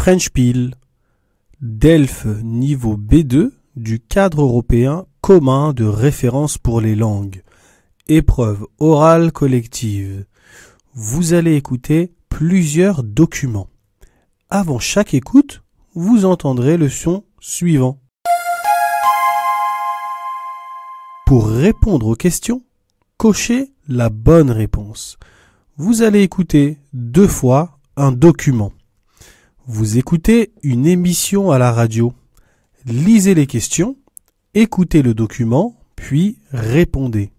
French Peel, DELF niveau B2 du cadre européen commun de référence pour les langues. Épreuve orale collective. Vous allez écouter plusieurs documents. Avant chaque écoute, vous entendrez le son suivant. Pour répondre aux questions, cochez la bonne réponse. Vous allez écouter 2 fois un document. Vous écoutez une émission à la radio. Lisez les questions, écoutez le document, puis répondez.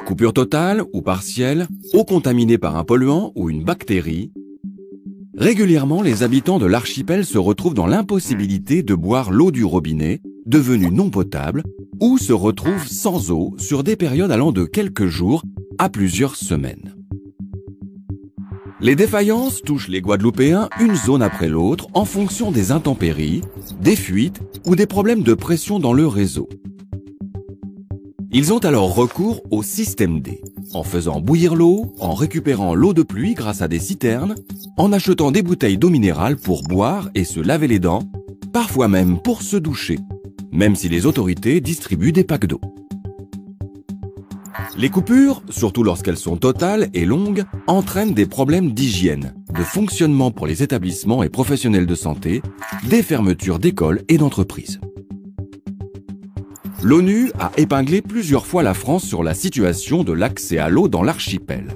Coupure totale ou partielle, eau contaminée par un polluant ou une bactérie. Régulièrement, les habitants de l'archipel se retrouvent dans l'impossibilité de boire l'eau du robinet, devenue non potable, ou se retrouvent sans eau sur des périodes allant de quelques jours à plusieurs semaines. Les défaillances touchent les Guadeloupéens une zone après l'autre en fonction des intempéries, des fuites ou des problèmes de pression dans le réseau. Ils ont alors recours au système D, en faisant bouillir l'eau, en récupérant l'eau de pluie grâce à des citernes, en achetant des bouteilles d'eau minérale pour boire et se laver les dents, parfois même pour se doucher, même si les autorités distribuent des packs d'eau. Les coupures, surtout lorsqu'elles sont totales et longues, entraînent des problèmes d'hygiène, de fonctionnement pour les établissements et professionnels de santé, des fermetures d'écoles et d'entreprises. L'ONU a épinglé plusieurs fois la France sur la situation de l'accès à l'eau dans l'archipel.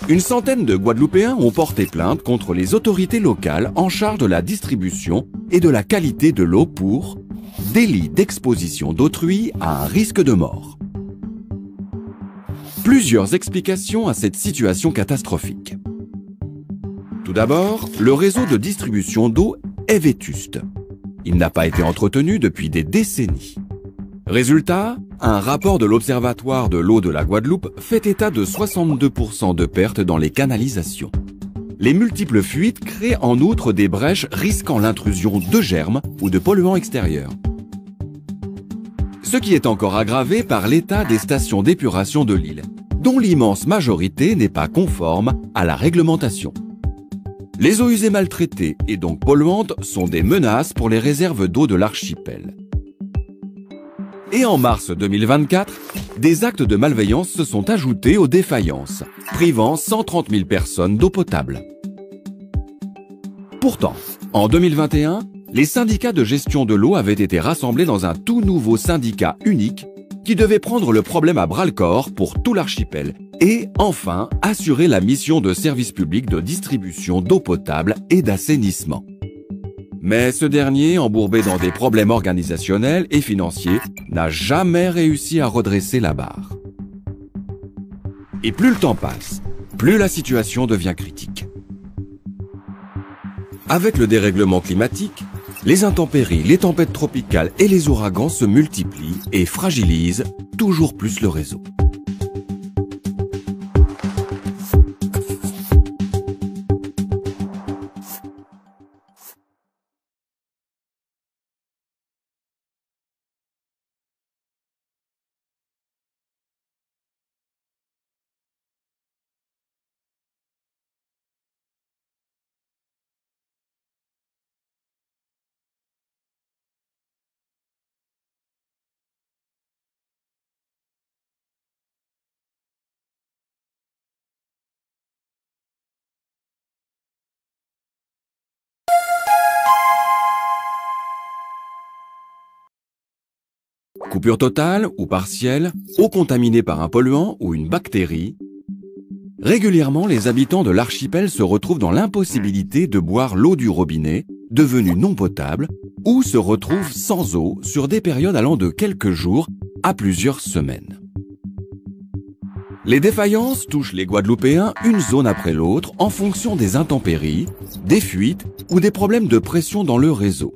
Une centaine de Guadeloupéens ont porté plainte contre les autorités locales en charge de la distribution et de la qualité de l'eau pour délit d'exposition d'autrui à un risque de mort. Plusieurs explications à cette situation catastrophique. Tout d'abord, le réseau de distribution d'eau est vétuste. Il n'a pas été entretenu depuis des décennies. Résultat, un rapport de l'Observatoire de l'eau de la Guadeloupe fait état de 62% de pertes dans les canalisations. Les multiples fuites créent en outre des brèches risquant l'intrusion de germes ou de polluants extérieurs. Ce qui est encore aggravé par l'état des stations d'épuration de l'île, dont l'immense majorité n'est pas conforme à la réglementation. Les eaux usées maltraitées et donc polluantes sont des menaces pour les réserves d'eau de l'archipel. Et en mars 2024, des actes de malveillance se sont ajoutés aux défaillances, privant 130 000 personnes d'eau potable. Pourtant, en 2021, les syndicats de gestion de l'eau avaient été rassemblés dans un tout nouveau syndicat unique qui devait prendre le problème à bras-le-corps pour tout l'archipel et, enfin, assurer la mission de service public de distribution d'eau potable et d'assainissement. Mais ce dernier, embourbé dans des problèmes organisationnels et financiers, n'a jamais réussi à redresser la barre. Et plus le temps passe, plus la situation devient critique. Avec le dérèglement climatique, les intempéries, les tempêtes tropicales et les ouragans se multiplient et fragilisent toujours plus le réseau. coupure totale ou partielle, eau contaminée par un polluant ou une bactérie, régulièrement les habitants de l'archipel se retrouvent dans l'impossibilité de boire l'eau du robinet, devenue non potable, ou se retrouvent sans eau sur des périodes allant de quelques jours à plusieurs semaines. Les défaillances touchent les Guadeloupéens une zone après l'autre en fonction des intempéries, des fuites ou des problèmes de pression dans le réseau.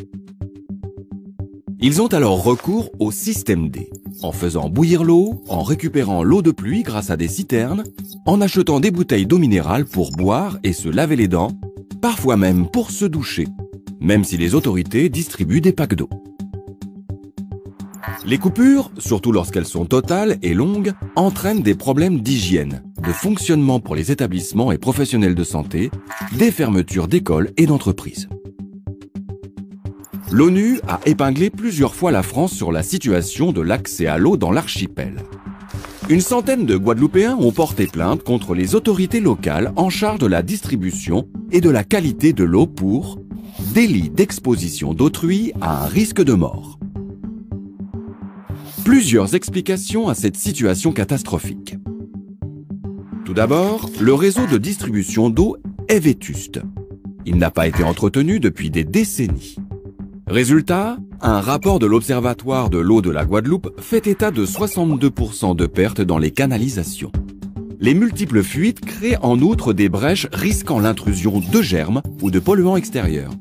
Ils ont alors recours au système D, en faisant bouillir l'eau, en récupérant l'eau de pluie grâce à des citernes, en achetant des bouteilles d'eau minérale pour boire et se laver les dents, parfois même pour se doucher, même si les autorités distribuent des packs d'eau. Les coupures, surtout lorsqu'elles sont totales et longues, entraînent des problèmes d'hygiène, de fonctionnement pour les établissements et professionnels de santé, des fermetures d'écoles et d'entreprises. L'ONU a épinglé plusieurs fois la France sur la situation de l'accès à l'eau dans l'archipel. Une centaine de Guadeloupéens ont porté plainte contre les autorités locales en charge de la distribution et de la qualité de l'eau pour délit d'exposition d'autrui à un risque de mort. Plusieurs explications à cette situation catastrophique. Tout d'abord, le réseau de distribution d'eau est vétuste. Il n'a pas été entretenu depuis des décennies. Résultat, un rapport de l'Observatoire de l'eau de la Guadeloupe fait état de 62% de pertes dans les canalisations. Les multiples fuites créent en outre des brèches risquant l'intrusion de germes ou de polluants extérieurs.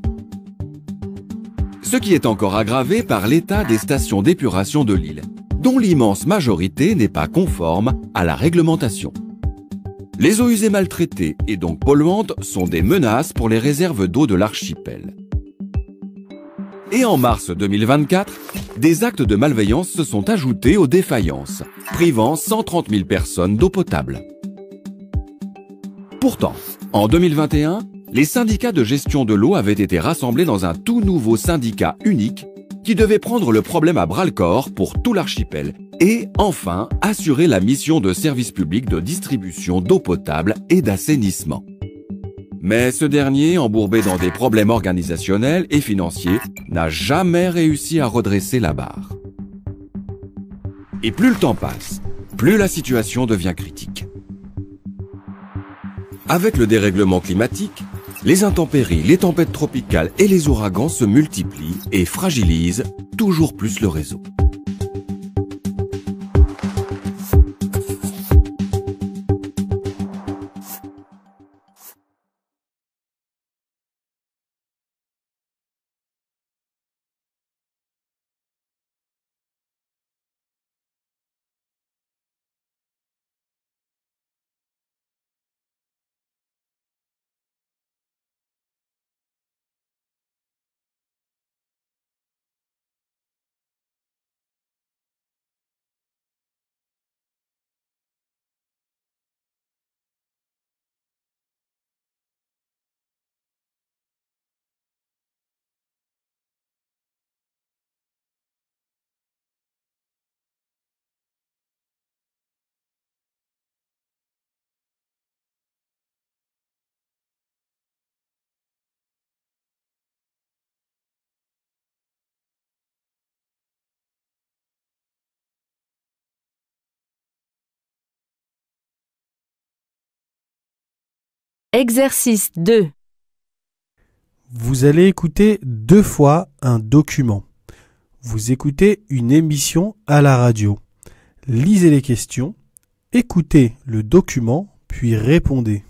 Ce qui est encore aggravé par l'état des stations d'épuration de l'île, dont l'immense majorité n'est pas conforme à la réglementation. Les eaux usées maltraitées et donc polluantes sont des menaces pour les réserves d'eau de l'archipel. Et en mars 2024, des actes de malveillance se sont ajoutés aux défaillances, privant 130 000 personnes d'eau potable. Pourtant, en 2021, les syndicats de gestion de l'eau avaient été rassemblés dans un tout nouveau syndicat unique qui devait prendre le problème à bras-le-corps pour tout l'archipel et, enfin, assurer la mission de service public de distribution d'eau potable et d'assainissement. Mais ce dernier, embourbé dans des problèmes organisationnels et financiers, n'a jamais réussi à redresser la barre. Et plus le temps passe, plus la situation devient critique. Avec le dérèglement climatique, les intempéries, les tempêtes tropicales et les ouragans se multiplient et fragilisent toujours plus le réseau. Exercice 2. Vous allez écouter 2 fois un document. Vous écoutez une émission à la radio. Lisez les questions, écoutez le document, puis répondez.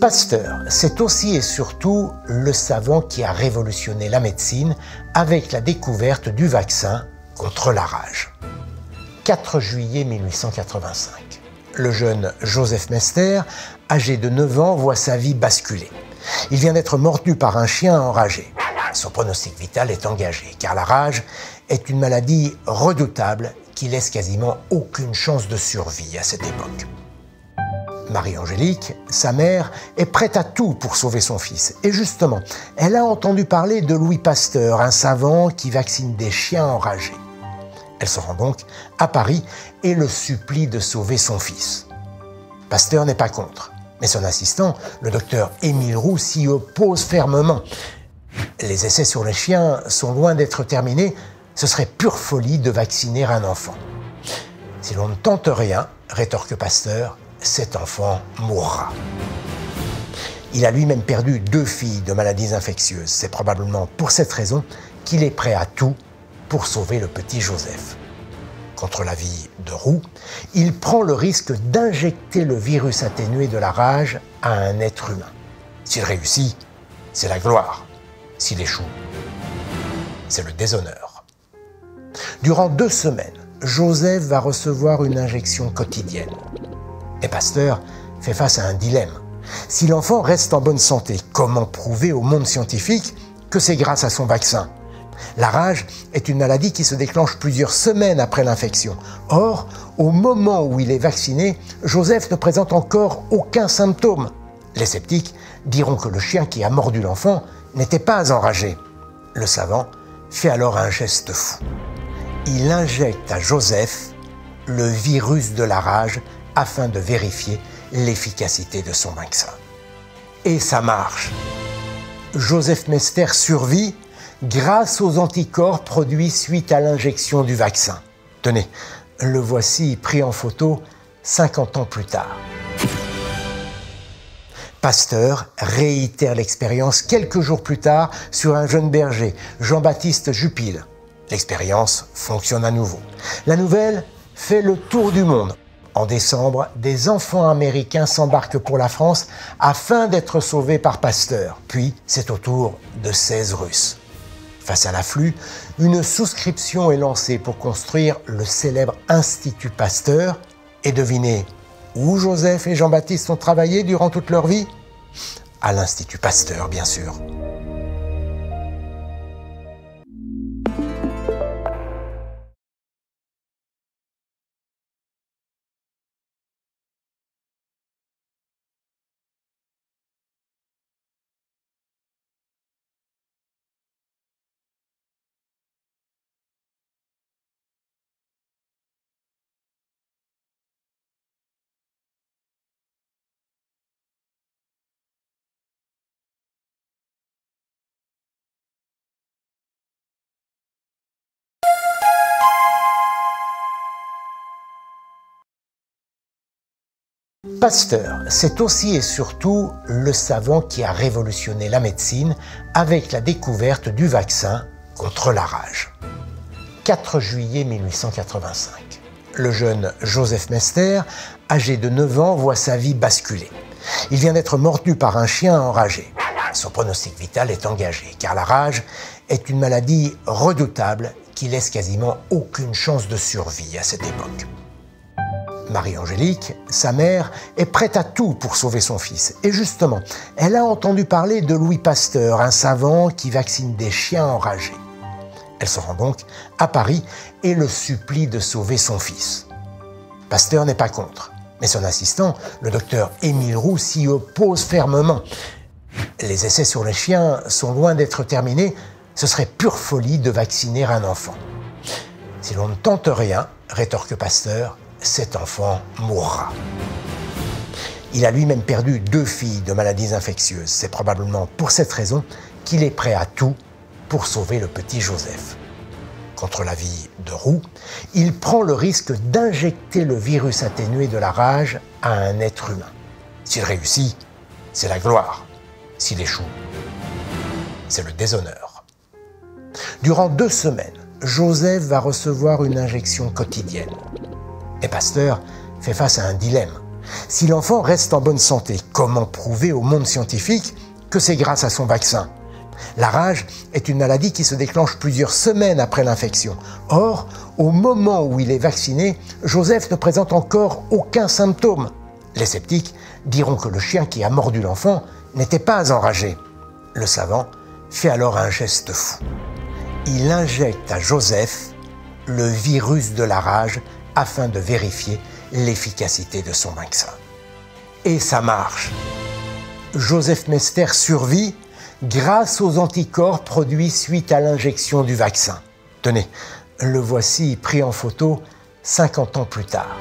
Pasteur, c'est aussi et surtout le savant qui a révolutionné la médecine avec la découverte du vaccin contre la rage. 4 juillet 1885. Le jeune Joseph Mester, âgé de 9 ans, voit sa vie basculer. Il vient d'être mordu par un chien enragé. Son pronostic vital est engagé, car la rage est une maladie redoutable qui laisse quasiment aucune chance de survie à cette époque. Marie-Angélique, sa mère, est prête à tout pour sauver son fils. Et justement, elle a entendu parler de Louis Pasteur, un savant qui vaccine des chiens enragés. Elle se rend donc à Paris et le supplie de sauver son fils. Pasteur n'est pas contre, mais son assistant, le docteur Émile Roux, s'y oppose fermement. Les essais sur les chiens sont loin d'être terminés, ce serait pure folie de vacciner un enfant. Si l'on ne tente rien, rétorque Pasteur, cet enfant mourra. Il a lui-même perdu 2 filles de maladies infectieuses. C'est probablement pour cette raison qu'il est prêt à tout pour sauver le petit Joseph. Contre l'avis de Roux, il prend le risque d'injecter le virus atténué de la rage à un être humain. S'il réussit, c'est la gloire. S'il échoue, c'est le déshonneur. Durant 2 semaines, Joseph va recevoir une injection quotidienne. Et Pasteur fait face à un dilemme. Si l'enfant reste en bonne santé, comment prouver au monde scientifique que c'est grâce à son vaccin? La rage est une maladie qui se déclenche plusieurs semaines après l'infection. Or, au moment où il est vacciné, Joseph ne présente encore aucun symptôme. Les sceptiques diront que le chien qui a mordu l'enfant n'était pas enragé. Le savant fait alors un geste fou. Il injecte à Joseph le virus de la rage afin de vérifier l'efficacité de son vaccin. Et ça marche. Joseph Mester survit grâce aux anticorps produits suite à l'injection du vaccin. Tenez, le voici pris en photo 50 ans plus tard. Pasteur réitère l'expérience quelques jours plus tard sur un jeune berger, Jean-Baptiste Jupille. L'expérience fonctionne à nouveau. La nouvelle fait le tour du monde. En décembre, des enfants américains s'embarquent pour la France afin d'être sauvés par Pasteur. Puis, c'est au tour de 16 Russes. Face à l'afflux, une souscription est lancée pour construire le célèbre Institut Pasteur. Et devinez où Joseph et Jean-Baptiste ont travaillé durant toute leur vie? À l'Institut Pasteur, bien sûr. Pasteur, c'est aussi et surtout le savant qui a révolutionné la médecine avec la découverte du vaccin contre la rage. 4 juillet 1885. Le jeune Joseph Mester, âgé de 9 ans, voit sa vie basculer. Il vient d'être mordu par un chien enragé. Son pronostic vital est engagé, car la rage est une maladie redoutable qui laisse quasiment aucune chance de survie à cette époque. Marie-Angélique, sa mère, est prête à tout pour sauver son fils. Et justement, elle a entendu parler de Louis Pasteur, un savant qui vaccine des chiens enragés. Elle se rend donc à Paris et le supplie de sauver son fils. Pasteur n'est pas contre, mais son assistant, le docteur Émile Roux, s'y oppose fermement. Les essais sur les chiens sont loin d'être terminés, ce serait pure folie de vacciner un enfant. Si l'on ne tente rien, rétorque Pasteur, cet enfant mourra. Il a lui-même perdu 2 filles de maladies infectieuses. C'est probablement pour cette raison qu'il est prêt à tout pour sauver le petit Joseph. Contre l'avis de Roux, il prend le risque d'injecter le virus atténué de la rage à un être humain. S'il réussit, c'est la gloire. S'il échoue, c'est le déshonneur. Durant 2 semaines, Joseph va recevoir une injection quotidienne. Et Pasteur fait face à un dilemme. Si l'enfant reste en bonne santé, comment prouver au monde scientifique que c'est grâce à son vaccin ? La rage est une maladie qui se déclenche plusieurs semaines après l'infection. Or, au moment où il est vacciné, Joseph ne présente encore aucun symptôme. Les sceptiques diront que le chien qui a mordu l'enfant n'était pas enragé. Le savant fait alors un geste fou. Il injecte à Joseph le virus de la rage afin de vérifier l'efficacité de son vaccin. Et ça marche. Joseph Mester survit grâce aux anticorps produits suite à l'injection du vaccin. Tenez, le voici pris en photo 50 ans plus tard.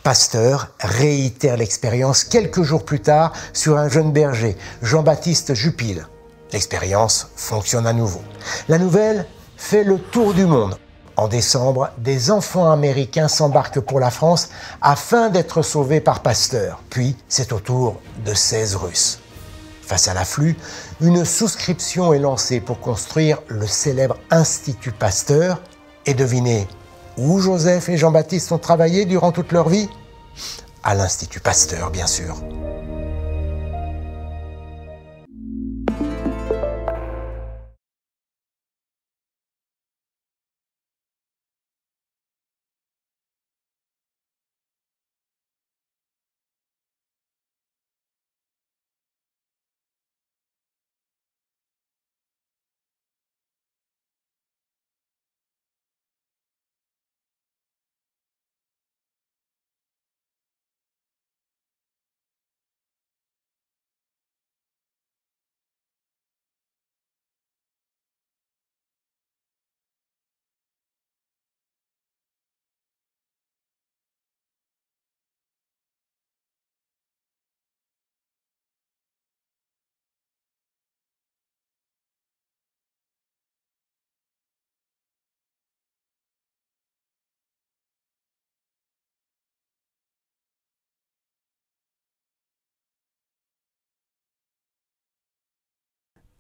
Pasteur réitère l'expérience quelques jours plus tard sur un jeune berger, Jean-Baptiste Jupille. L'expérience fonctionne à nouveau. La nouvelle fait le tour du monde. En décembre, des enfants américains s'embarquent pour la France afin d'être sauvés par Pasteur. Puis, c'est au tour de 16 Russes. Face à l'afflux, une souscription est lancée pour construire le célèbre Institut Pasteur. Et devinez où Joseph et Jean-Baptiste ont travaillé durant toute leur vie ? À l'Institut Pasteur, bien sûr.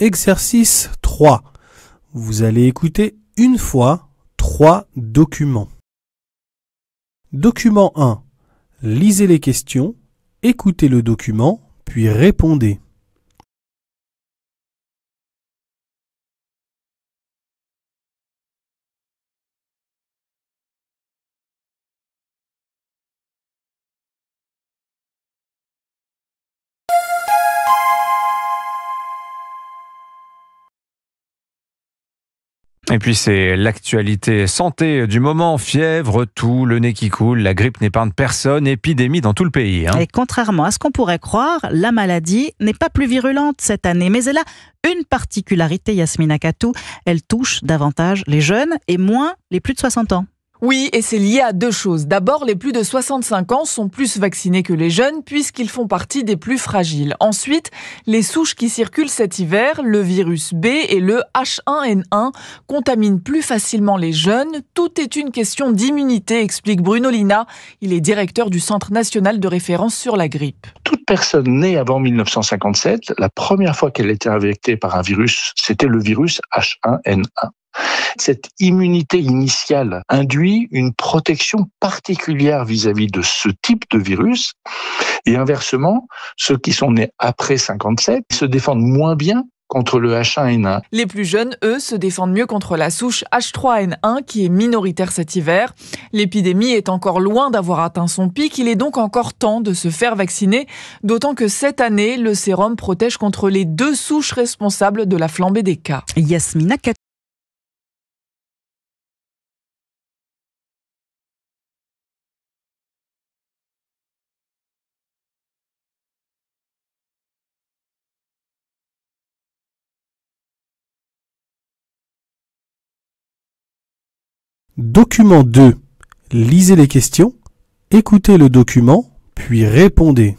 Exercice 3. Vous allez écouter une fois 3 documents. Document 1. Lisez les questions, écoutez le document, puis répondez. Et puis c'est l'actualité santé du moment, fièvre, toux, le nez qui coule, la grippe n'épargne personne, épidémie dans tout le pays. Et contrairement à ce qu'on pourrait croire, la maladie n'est pas plus virulente cette année, mais elle a une particularité, Yasmina Katou, elle touche davantage les jeunes et moins les plus de 60 ans. Oui, et c'est lié à deux choses. D'abord, les plus de 65 ans sont plus vaccinés que les jeunes puisqu'ils font partie des plus fragiles. Ensuite, les souches qui circulent cet hiver, le virus B et le H1N1, contaminent plus facilement les jeunes. Tout est une question d'immunité, explique Bruno Lina. Il est directeur du Centre national de référence sur la grippe. Toute personne née avant 1957, la première fois qu'elle était infectée par un virus, c'était le virus H1N1. Cette immunité initiale induit une protection particulière vis-à-vis de ce type de virus. Et inversement, ceux qui sont nés après 57 se défendent moins bien contre le H1N1. Les plus jeunes, eux, se défendent mieux contre la souche H3N1 qui est minoritaire cet hiver. L'épidémie est encore loin d'avoir atteint son pic. Il est donc encore temps de se faire vacciner, d'autant que cette année, le sérum protège contre les deux souches responsables de la flambée des cas. Yasmina Katou. Document 2. Lisez les questions, écoutez le document, puis répondez.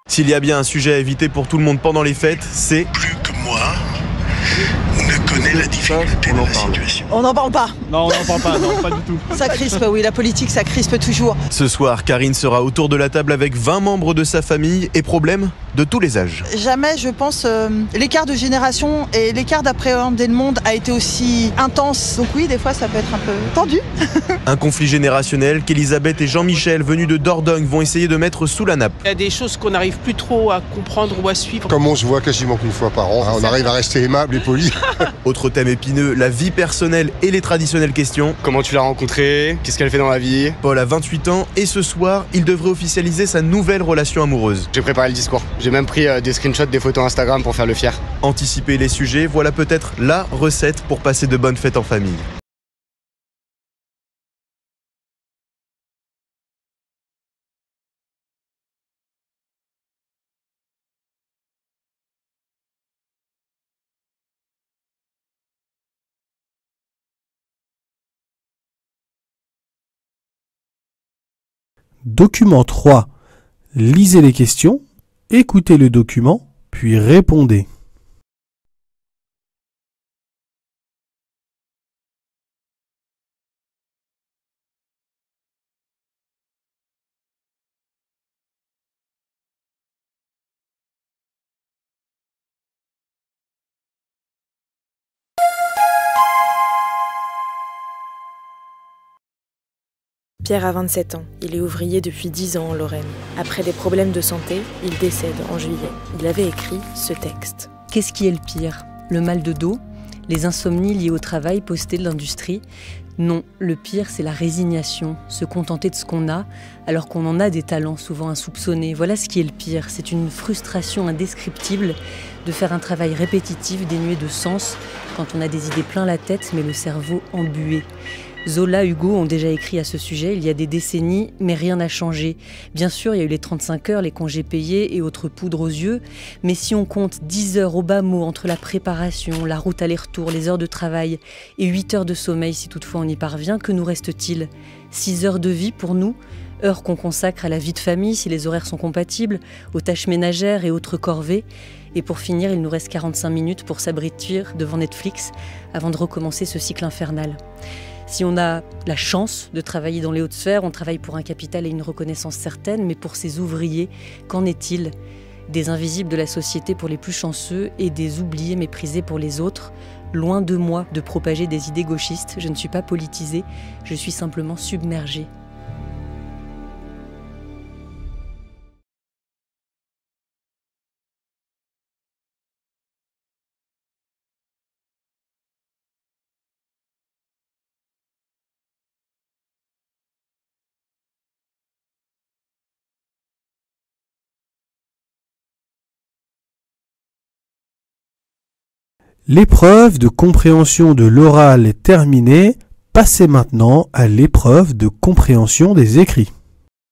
S'il y a bien un sujet à éviter pour tout le monde pendant les fêtes, c'est... Plus que moi, ne comprenez la difficulté de la situation. On n'en parle pas. Non, on n'en parle pas, non, pas du tout. Ça crispe, oui, la politique, ça crispe toujours. Ce soir, Karine sera autour de la table avec 20 membres de sa famille et problèmes de tous les âges. Jamais, je pense, l'écart de génération et l'écart d'appréhender le monde a été aussi intense. Donc oui, des fois, ça peut être un peu tendu. Un conflit générationnel qu'Elisabeth et Jean-Michel, venus de Dordogne, vont essayer de mettre sous la nappe. Il y a des choses qu'on n'arrive plus trop à comprendre ou à suivre. Comme on se voit quasiment qu'une fois par an, on arrive à rester aimable et poli. Autre thème épineux, la vie personnelle et les traditionnelles questions. Comment tu l'as rencontrée? Qu'est-ce qu'elle fait dans la vie? Paul a 28 ans et ce soir, il devrait officialiser sa nouvelle relation amoureuse. J'ai préparé le discours. J'ai même pris des screenshots des photos Instagram pour faire le fier. Anticiper les sujets, voilà peut-être la recette pour passer de bonnes fêtes en famille. Document 3. Lisez les questions, écoutez le document, puis répondez. Pierre a 27 ans, il est ouvrier depuis 10 ans en Lorraine. Après des problèmes de santé, il décède en juillet. Il avait écrit ce texte. Qu'est-ce qui est le pire? Le mal de dos? Les insomnies liées au travail posté de l'industrie? Non, le pire c'est la résignation, se contenter de ce qu'on a, alors qu'on en a des talents souvent insoupçonnés. Voilà ce qui est le pire, c'est une frustration indescriptible de faire un travail répétitif, dénué de sens, quand on a des idées plein la tête mais le cerveau embué. Zola, Hugo ont déjà écrit à ce sujet il y a des décennies, mais rien n'a changé. Bien sûr, il y a eu les 35 heures, les congés payés et autres poudres aux yeux, mais si on compte 10 heures au bas mot entre la préparation, la route aller-retour, les heures de travail et 8 heures de sommeil si toutefois on y parvient, que nous reste-t-il? 6 heures de vie pour nous? Heures qu'on consacre à la vie de famille si les horaires sont compatibles, aux tâches ménagères et autres corvées. Et pour finir, il nous reste 45 minutes pour s'abrutir devant Netflix avant de recommencer ce cycle infernal. Si on a la chance de travailler dans les hautes sphères, on travaille pour un capital et une reconnaissance certaine, mais pour ces ouvriers, qu'en est-il? Des invisibles de la société pour les plus chanceux et des oubliés méprisés pour les autres. Loin de moi de propager des idées gauchistes, je ne suis pas politisée, je suis simplement submergée. L'épreuve de compréhension de l'oral est terminée. Passez maintenant à l'épreuve de compréhension des écrits.